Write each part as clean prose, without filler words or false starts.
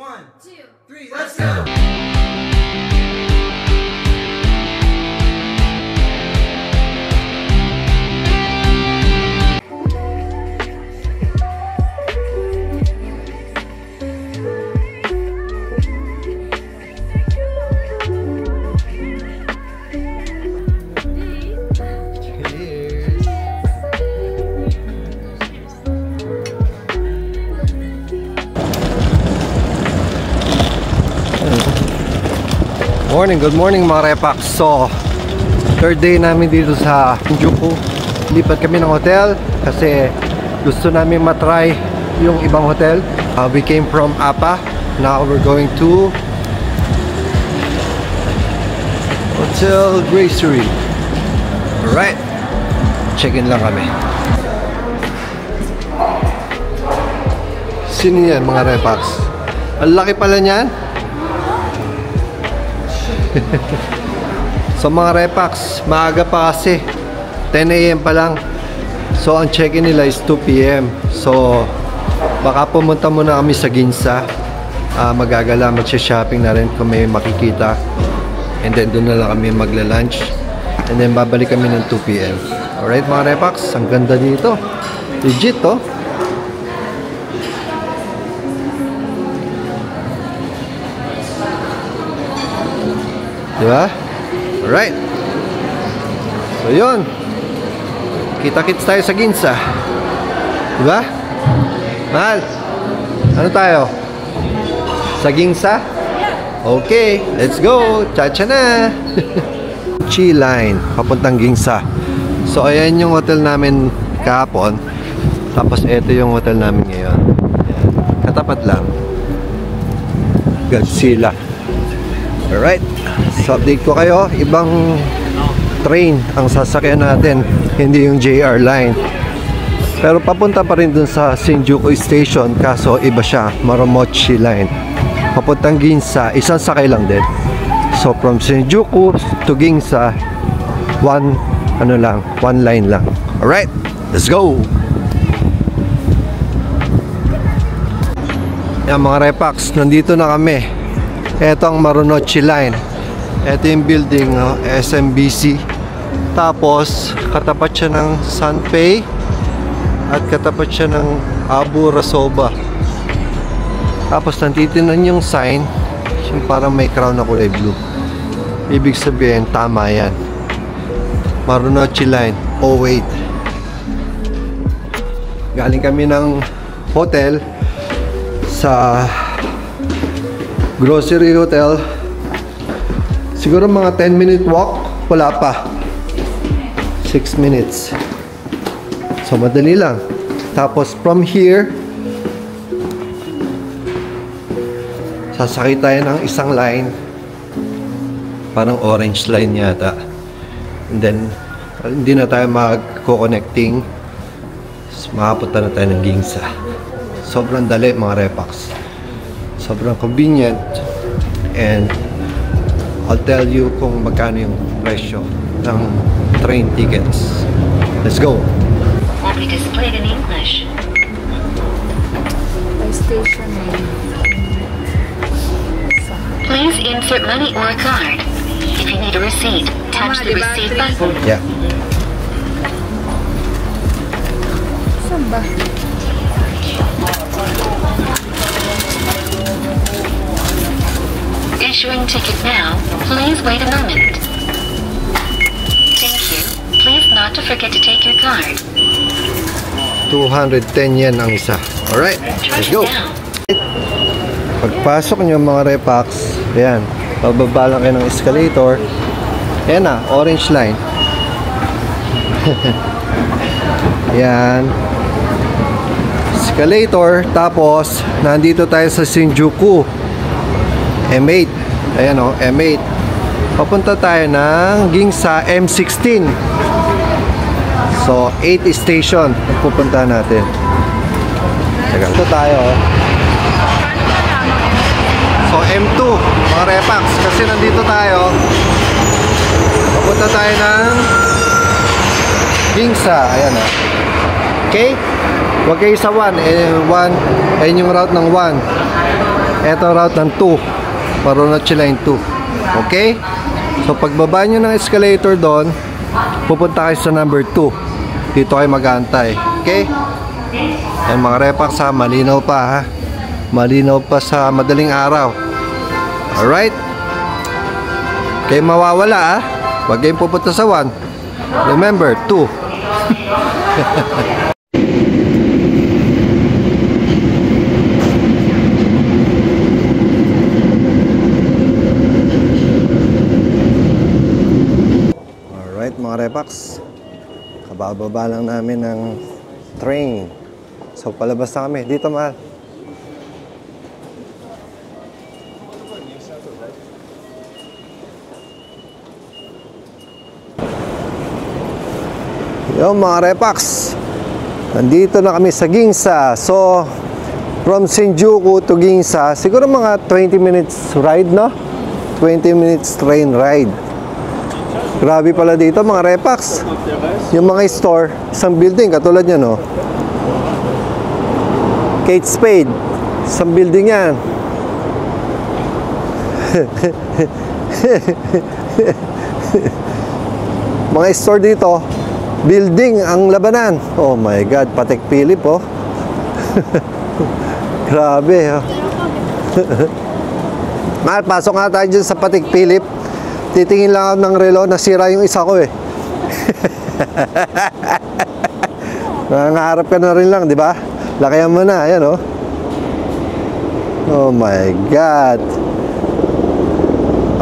1, 2, 3, let's go! Good morning mga repax. So, third day namin dito sa Shinjuku. Lipat kami ng hotel kasi gusto namin matry yung ibang hotel. We came from Appa. Now we're going to Hotel Gracery. Alright, check-in lang kami. Sino yan mga repax? Ang laki pala niyan. So mga repax, maaga pa kasi 10 AM pa lang. So ang check-in nila is 2 PM. So baka pumunta muna kami sa Ginza, magagala, magsha-shopping na rin kung may makikita. And then doon na lang kami magla-lunch. And then babalik kami ng 2 PM. Alright mga repax, ang ganda dito. Legit to. Diba? Alright. So yun, kita-kits tayo sa Ginza. Diba? Mahal, ano tayo? Sa Ginza? Okay, let's go. Chacha na. Chi line papuntang Ginza. So ayan yung hotel namin kahapon. Tapos ito yung hotel namin ngayon. Katapat lang, Godzilla. Alright, so update ko kayo. Ibang train ang sasakyan natin, hindi yung JR line. Pero papunta pa rin dun sa Shinjuku Station, kaso iba siya, Marunouchi line. Papuntang Ginza, isang sakay lang din. So from Shinjuku to Ginza, one line lang. Alright, let's go! Yan mga repax, nandito na kami. Ito ang Marunouchi line. Ito yung building, SMBC. Tapos katapat siya ng Sanpei at katapat siya ng Abu Rasoba. Tapos nanditinan yung sign, yung parang may crown na kulay blue. Ibig sabihin tama yan, Marunouchi line. Oh wait, galing kami ng hotel sa Grocery Hotel. Siguro mga 10-minute walk. Wala pa, 6 minutes. So madali lang. Tapos from here, sasakay tayo ng isang line, parang orange line yata. And then hindi na tayo mag-connecting. Makapunta na tayo ng Ginza. Sobrang dali mga repax. Sobrang convenient. And I'll tell you kung magkano yung presyo ng train tickets. Let's go! Will be displayed in English. By station name. Please insert money or a card. If you need a receipt, touch the receipt button. Yeah. Saan ba? Issuing ticket now. Please wait a moment. Thank you. Please not to forget to take your card. 210 yen ang isa. Alright, let's go! Pagpasok nyo mga repax, ayan, pababa lang kayo ng escalator. Ayan na, orange line. Ayan, escalator. Tapos nandito tayo sa Shinjuku M8. Ayan o, M8. Papunta tayo ng Ginza M16. So 8 station ang pupunta natin. Ito tayo. So M2 mga repax, kasi nandito tayo. Papunta tayo ng Ginza. Ayan o. Okay? Huwag kayo sa 1. 1, ayun yung route ng 1. Ito route ng 2. Marunouchi Line 2. Okay? So pagbaba nyo ng escalator doon, pupunta kayo sa number 2. Dito kayo mag-aantay. Okay? Ayan mga repax ha, malinaw pa ha. Malinaw pa sa madaling araw. Alright? Kayo mawawala ha. Huwag kayong pupunta sa 1. Remember, 2. Alright mga repax, kabababa lang namin ng train. So palabas na kami. Dito mahal. Yo mga repax, nandito na kami sa Ginza. So from Shinjuku to Ginza, siguro mga 20 minutes ride, no? 20 minutes train ride. Grabe pala dito mga repax. Yung mga store, isang building katulad yan, no? Kate Spade, isang building yan. Mga store dito, building ang labanan. Oh my God, Patek Philippe, oh. Grabe, oh. Mahal, pasok nga tayo dyan sa Patek Philippe. Titingin lang ako ng relo, nasira yung isa ko eh. Nangangarap ka na rin lang, di ba? Lakayan mo na, ayan oh. Oh my God.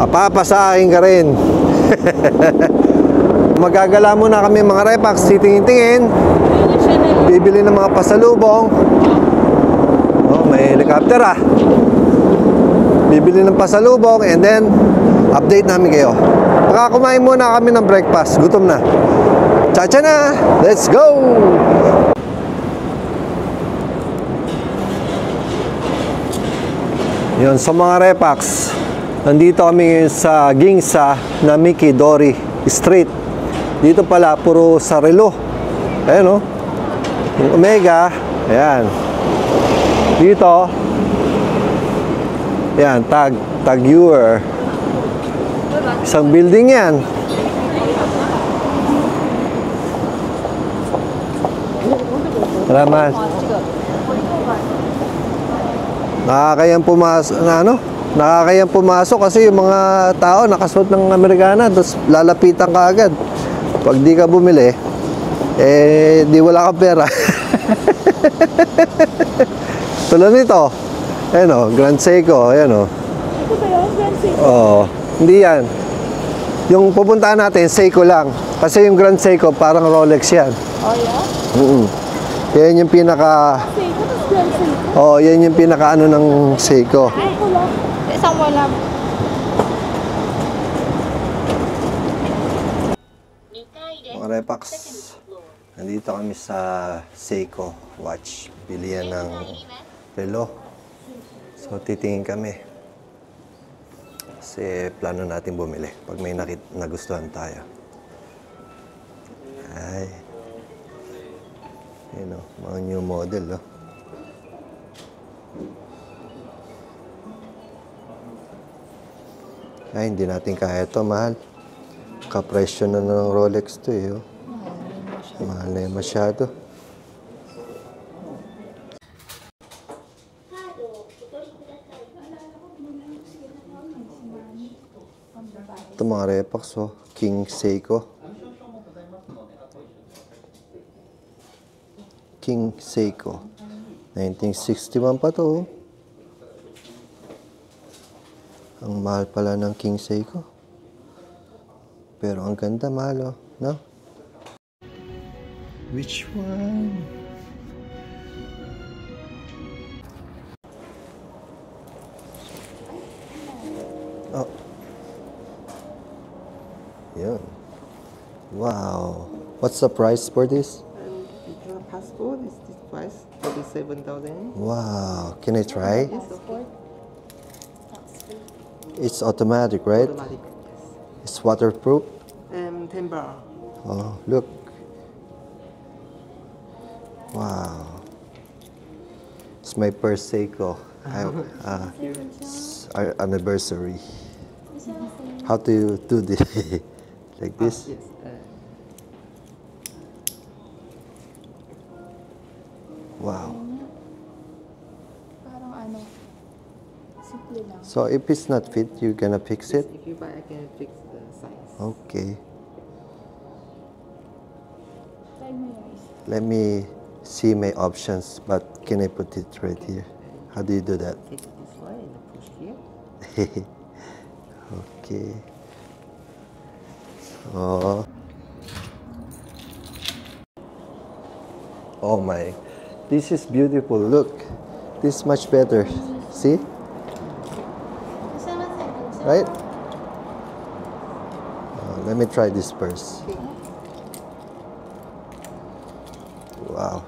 Papasahin ka rin. Magagala muna kami mga repax, titingin-tingin. Bibili ng mga pasalubong. Oh, may helicopter ah. Bibili ng pasalubong and then update namin kayo. Kumain muna kami ng breakfast. Gutom na. Chacha na! Let's go! Yun, sa mga repax, nandito kami ngayon sa Ginza na Mikidori Street. Dito pala, puro sa relo. Ayan o. Yung Omega. Ayan. Dito. Ayan, Taguer. Isang building yan. Salamat. Nakakayang pumasok na ano? Nakakayang pumasok kasi yung mga tao nakasuot ng Amerikana, tapos lalapitan ka agad. Pag di ka bumili, eh di wala kang pera. Tulad nito. Ayan o, Grand Seiko. Ayan o. Ito ba yun? Grand Seiko? Oo. Hindi yan. Yung pupuntahan natin, Seiko lang. Kasi yung Grand Seiko, parang Rolex yan. Oh, yeah? Yan yung pinaka... Seiko, tapos Grand Seiko. Oo, yan yung pinaka ano ng Seiko. Ay, ko lang. Isang wala. Mga repax, nandito kami sa Seiko Watch. Bilihan ng relo. So, titingin kami. Kasi plano natin bumili pag may nagustuhan tayo. Ay. Yun o, mga new model o. Ay, hindi natin kaya ito, mahal. Kapresyo na ng Rolex to eh. Oh. Mahal na yung masyado. Ito mga repax, oh. King Seiko. King Seiko. 1961 pa to, oh. Ang mahal pala ng King Seiko. Pero ang ganda, mahal, oh. No? Which one? Oh. Yun. Wow. What's the price for this? The passport is this price, 47,000. Wow. Can I try? Yes, of course. It's automatic, right? Automatic. It's waterproof. 10 bar. Oh, look. Wow. It's my first Seiko. Our anniversary. How do you do this? Like this? Yes. Wow. Parang ano, simple lang. So if it's not fit, you're gonna fix it? If you buy, I can fix the size. Okay. Try mo yung isa. Let me see my options, but can I put it right here? How do you do that? Take this one and push here. Okay. Oh. Oh my. This is beautiful. Look. This is much better. See? Right? Let me try this first. Wow.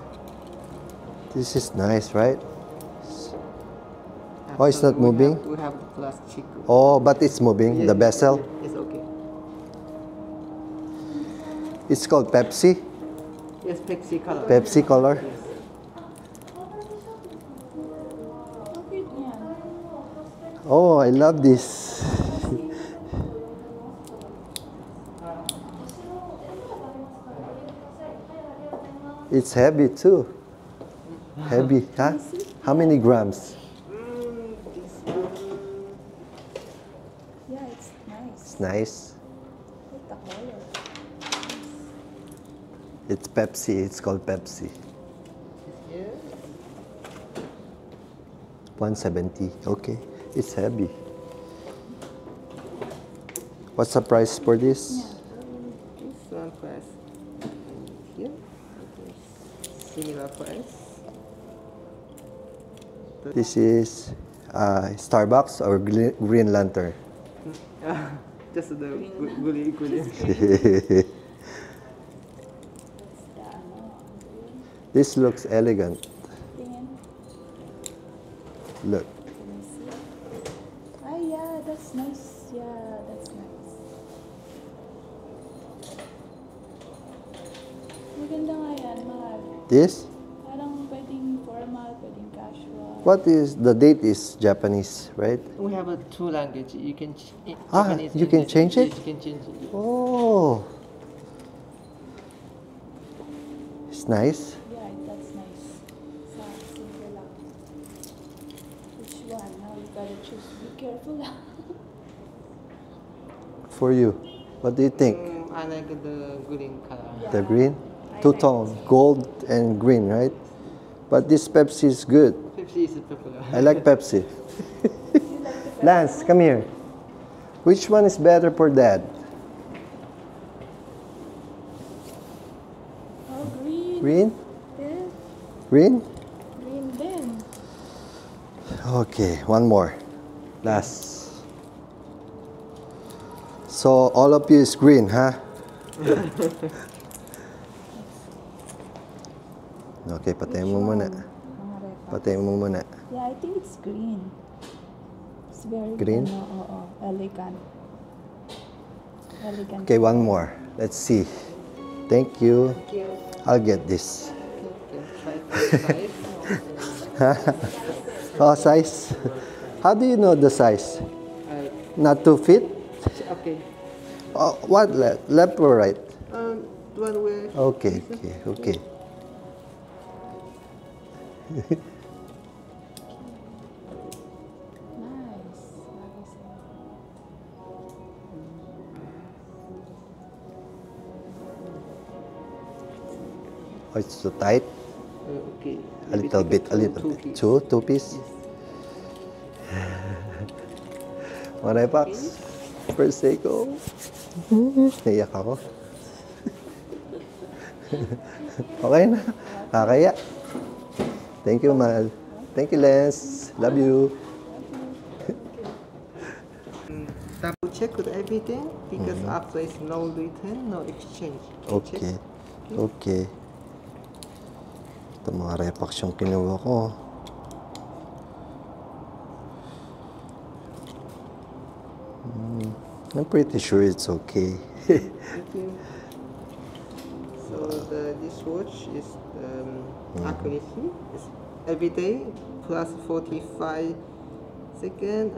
This is nice, right? Oh, it's not moving? We have the plastic. Oh, but it's moving, the bezel. It's okay. It's called Pepsi. Yes, Pepsi color. Pepsi color. Yes. Cute niyan. Oh, I love this. It's heavy too. Heavy, huh? How many grams? Yeah, it's nice. It's nice. Look the color. It's Pepsi. It's called Pepsi. 170. Okay. It's heavy. What's the price for this? This one price. Here. Similar price. This is Starbucks or Green Lantern. Just the gully. This looks elegant. Tingin. Look. Ay, yeah, that's nice. Yeah, that's nice. Maganda nga yan, mahal. This? Parang pwedeng formal, pwedeng casual. What is the date is Japanese, right? We have two language. You can You can change it? Yes, you can change it. Oh. It's nice. Yeah, that's nice. Sa simple lang. Which one? Now you gotta choose. Be careful lang. For you. What do you think? I like the green color. The green? Two-tone. Gold and green, right? But this Pepsi is good. Pepsi is popular. I like Pepsi. Lance, come here. Which one is better for Dad? Oh, green. Green? Din. Green? Green din. Okay, one more. Last. So all of you is green, huh? Okay, patayin mo muna. Mga repa. Patayin mo muna. Yeah, I think it's green. It's very Green? elegant. Elegant. Okay, one more. Let's see. Thank you. I'll get this. Oh, size. How do you know the size? Not too fit? Okay. Oh, what left or right? One way. Okay. Nice. Nice. Oh, it's too tight. Okay. A little bit. Piece. Two piece. One box. Prosecco. Naiyak ako. Okay na. Kakaya. Thank you, Mal. Thank you, Les. Love you. Double check with everything because after it's no return, no exchange. Okay. Okay. Ito mga repax yung kinuha ko. I'm pretty sure it's okay. Okay. So this watch is accuracy is every day plus 45 seconds,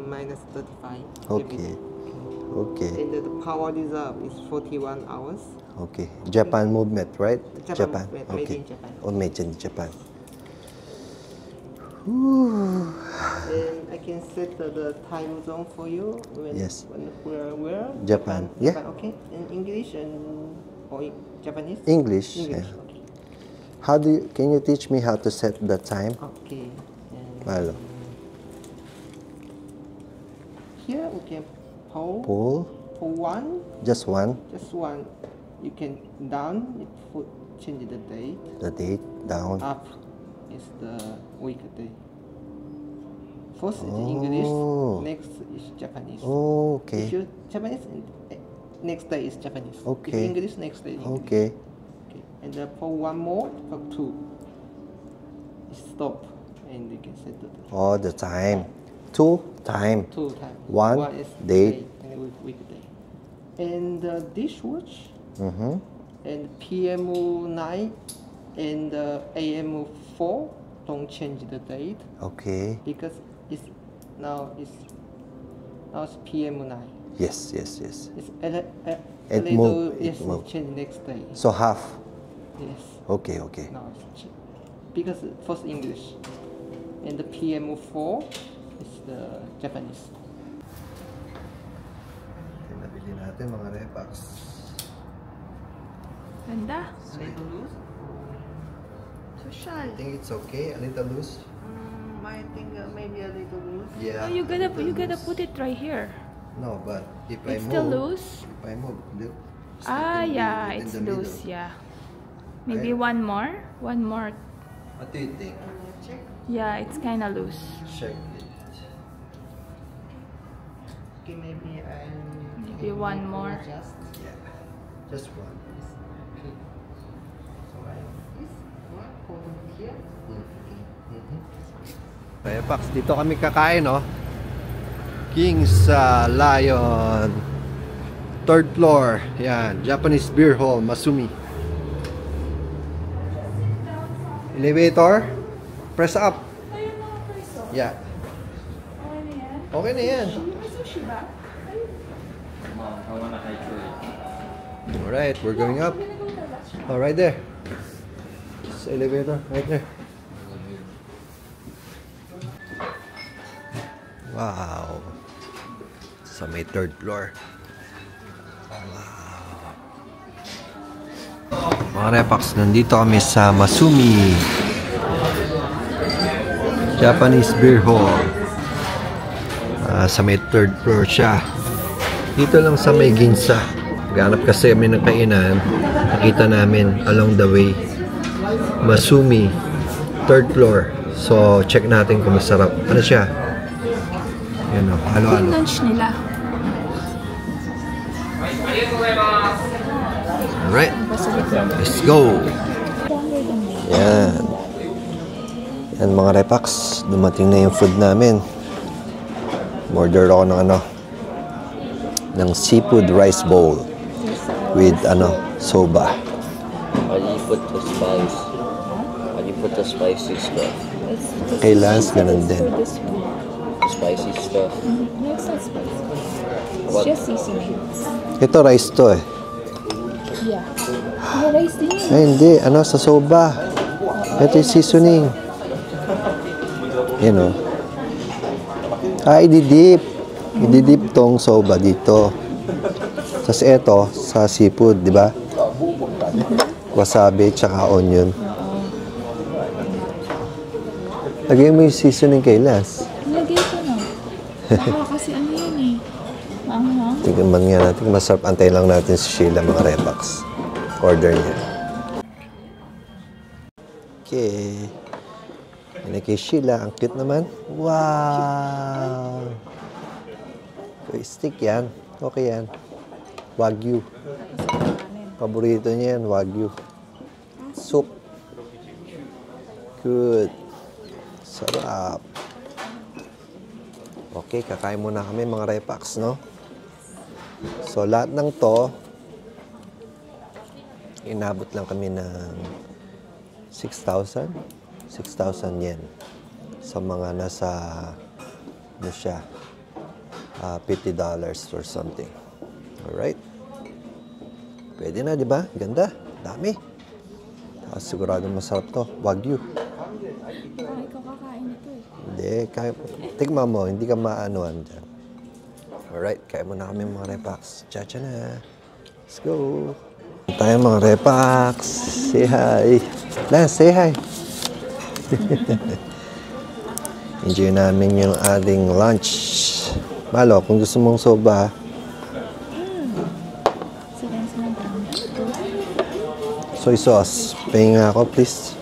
minus 35. every Okay. day. Okay. And the power reserve is 41 hours. Okay. Japan movement, right? Japan movement, made Okay. in Japan. Oh, made in Japan. And I can set the time zone for you when Yes. where Japan. Yeah. Japan, okay. In English and or Japanese? English. English. Yeah. Okay. Can you teach me how to set the time? Okay. And Malo. here we can pull Pull. one, Just one. just one. You can down, you put change the date. The date down. Up is the weekday. First is Oh. English, next is Japanese. Oh, If okay. you Japanese, next day is Japanese. If Okay. English, next day English. Okay. Okay. And for one more, for two, stop, and you can set the Oh, the time. Two time. two times. One is date. day and weekday. And the dishwatch Mm-hmm. and PM9 and AM4 don't change the date Okay. because now it's PM9. Yes, yes, yes. It's It little move, it yes, move. change next day. So half. Yes. Okay, okay. Now it's because first English and the PM4 is the Japanese. Nabili natin mga repax. Ganda. Little loose. Social. I think it's okay. A little loose. I think maybe a little loose. Yeah. Oh, you a little gotta loose. put it right here. No, but if It's I move, still loose. if I move, look. Ah, in yeah, in it's the middle. loose. Yeah. Maybe Okay. one more. One more. What do you think? Check. Yeah, it's kind of loose. Check it. Okay, maybe I. Maybe one more. Adjust. Yeah. Just one. Okay. So I this one hold here. Repax, dito kami kakain, no? King's Lion. Third floor. Yan. Japanese beer hall. Masumi. Elevator. Press up. Yeah. Okay na yan. Alright, we're going up. Oh, right there. It's the elevator. Right there. Wow. Sa may third floor. Wow. Mga repax, nandito kami sa Masumi Japanese Beer Hall. Sa may third floor siya. Dito lang sa may Ginza. Ganap kasi kami ng kainan. Nakita namin along the way. Masumi third floor. So, check natin kung masarap. Ano siya? Yan o, halo-halo. Yung lunch nila. Alright, let's go! Yan. Yan mga repax, dumating na yung food namin. Order ako ng ng seafood rice bowl with soba. How do you put the spice? How do you put the spicy stuff? Kay Lance, ganun din. Spicy stuff. No, it's not spicy. It's What? just seasoning. Ito rice to eh. Yeah. May rice din yun. Ay hindi, sa soba. Ito yung seasoning. Yan o. Ididip. Ididip tong soba dito. Tapos ito, sa seafood, di ba? Wasabi, tsaka onion. Lagay mo yung seasoning kay Las. Lagay ko na. Baka kasi ano yun eh. Maanghang. Tingnan nga natin. Masarap. Antayin lang natin si Sheila, mga repax. Order niya. Okay. Yan kay Sheila. Ang cute naman. Wow! Okay, stick yan. Okay yan. Wagyu. Paborito niya yan, Wagyu. Soup. Good. Sarap. Okay, kakain muna kami mga repax, no? So, lahat ng to, inabot lang kami ng 6,000. 6,000 yen. Sa mga nasa, ano siya, $50 or something. Alright. Pwede na, di ba? Ganda. Dami. Sigurado masarap to. Wagyu. Ikaw kakain ito eh. Hindi. Tigma mo. Hindi ka maanuan dyan. Alright. Kaya mo na kami mga repax. Chacha na. Let's go. Tayo mga repax. Say hi. Lance, say hi. Enjoy namin yung ating lunch. Malo, kung gusto mong soba, soy sauce. Pahing ako, please.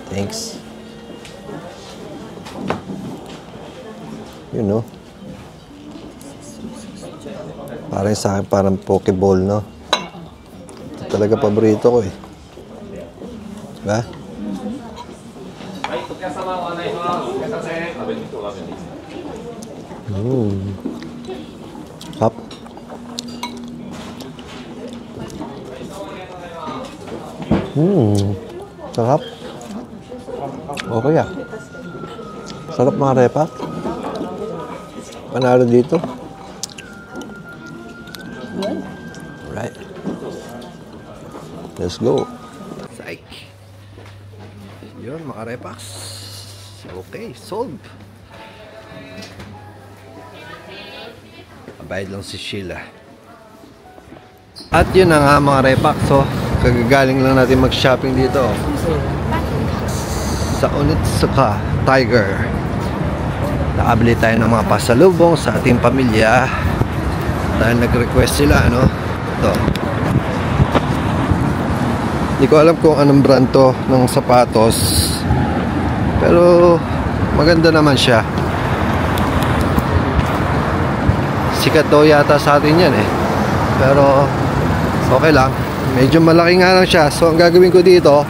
Thanks. You know. Parang sa akin, parang pokeball, no? Ito talaga paborito ko, eh. Diba? Hop. Sarap. Okay ah. Sarap mga repa. Panalo dito. Right. Let's go. Psych. Yun mga repax. Okay, solved. Bayad lang si Sheila. At yun na nga mga repax. So, kagagaling lang natin mag-shopping dito. Sa Onitsuka Tiger. Nakabili tayo ng mga pasalubong sa ating pamilya. Dahil nag-request sila, ano? Ito. Hindi ko alam kung anong brand to ng sapatos. Pero, maganda naman siya. Sikat daw yata sa atin yan eh. Pero, okay lang. Medyo malaki nga lang siya. So, ang gagawin ko dito,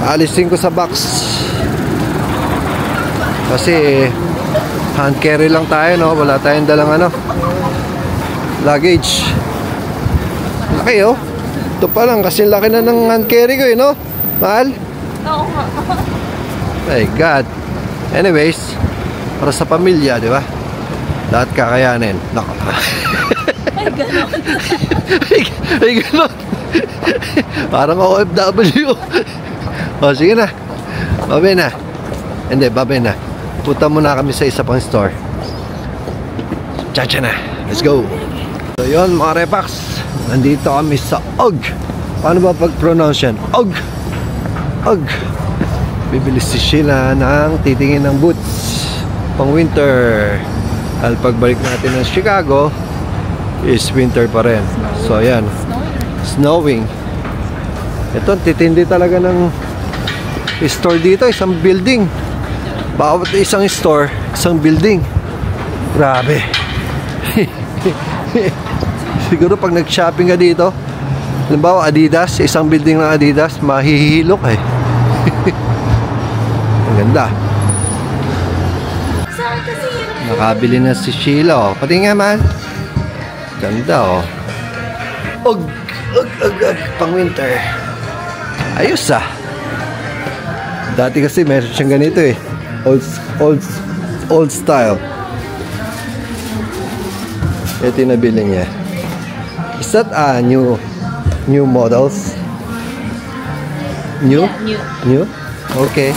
aalisin ko sa box. Kasi, hand carry lang tayo, no? Wala tayong dalang ano, luggage. Laki, oh. Ito pa lang, kasi laki na ng hand carry ko, eh, no? Mahal? Oo nga. My God. Anyways, para sa pamilya, di ba? Lahat kakayanin. Nako. Ay, gano'n. Ay, gano'n. Parang OFW. O, sige na. Babay na. Hindi, babay na. Punta muna kami sa isa pang store. Chacha na. Let's go. So, yun, mga repax. Nandito kami sa OG. Paano ba pag-pronounce yan? OG. OG. Bibili si Sheila ng titingin ng boots pang winter. Dahil pagbalik natin ng Chicago is winter pa rin. So ayan, snowing. Ito, titindi talaga ng store dito. Isang building. Bawat isang store, isang building. Grabe. Siguro pag nag-shopping ka dito, halimbawa Adidas, isang building ng Adidas, mahihilok eh. Ang ganda. Nakabili na si Sheila, oh. Pati nga man. Ganda, oh. Ug, pang winter. Ayos, ah. Dati kasi meron siyang ganito, eh. Old style. Ito yung nabili niya. Is that new models? New? Yeah, New? Okay.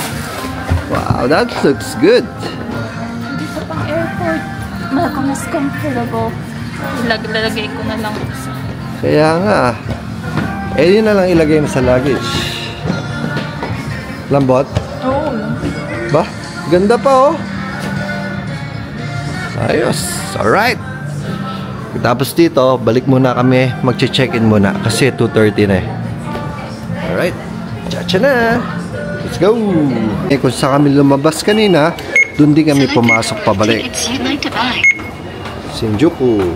Wow, that looks good. Dito pang airport. Mas comfortable. Lalagay ko na lang. Kaya nga. Eh, yun na lang ilagay mo sa luggage. Lambot? Oo. Ba? Ganda pa, oh. Ayos. Alright. Tapos dito, balik muna kami. Mag-check-in muna. Kasi 2:30 na eh. Alright. Chacha na. Let's go. Eh, kung saan kami lumabas kanina, doon din kami pumasok pabalik. Tickets you'd like to buy. Shinjuku.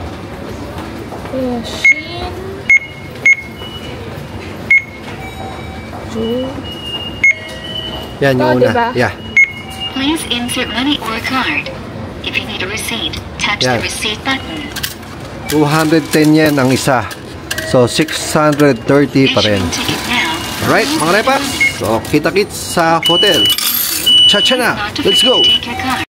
Yan yung una. diba? Yeah. Please insert money or card. If you need a receipt, touch Yeah. the receipt button. 210 yen ang isa. So, 630 pa rin. Issuing ticket now. Alright, mga repa. So, kita-kits sa hotel. Cha-cha na. Not to Let's forget go. to take your card.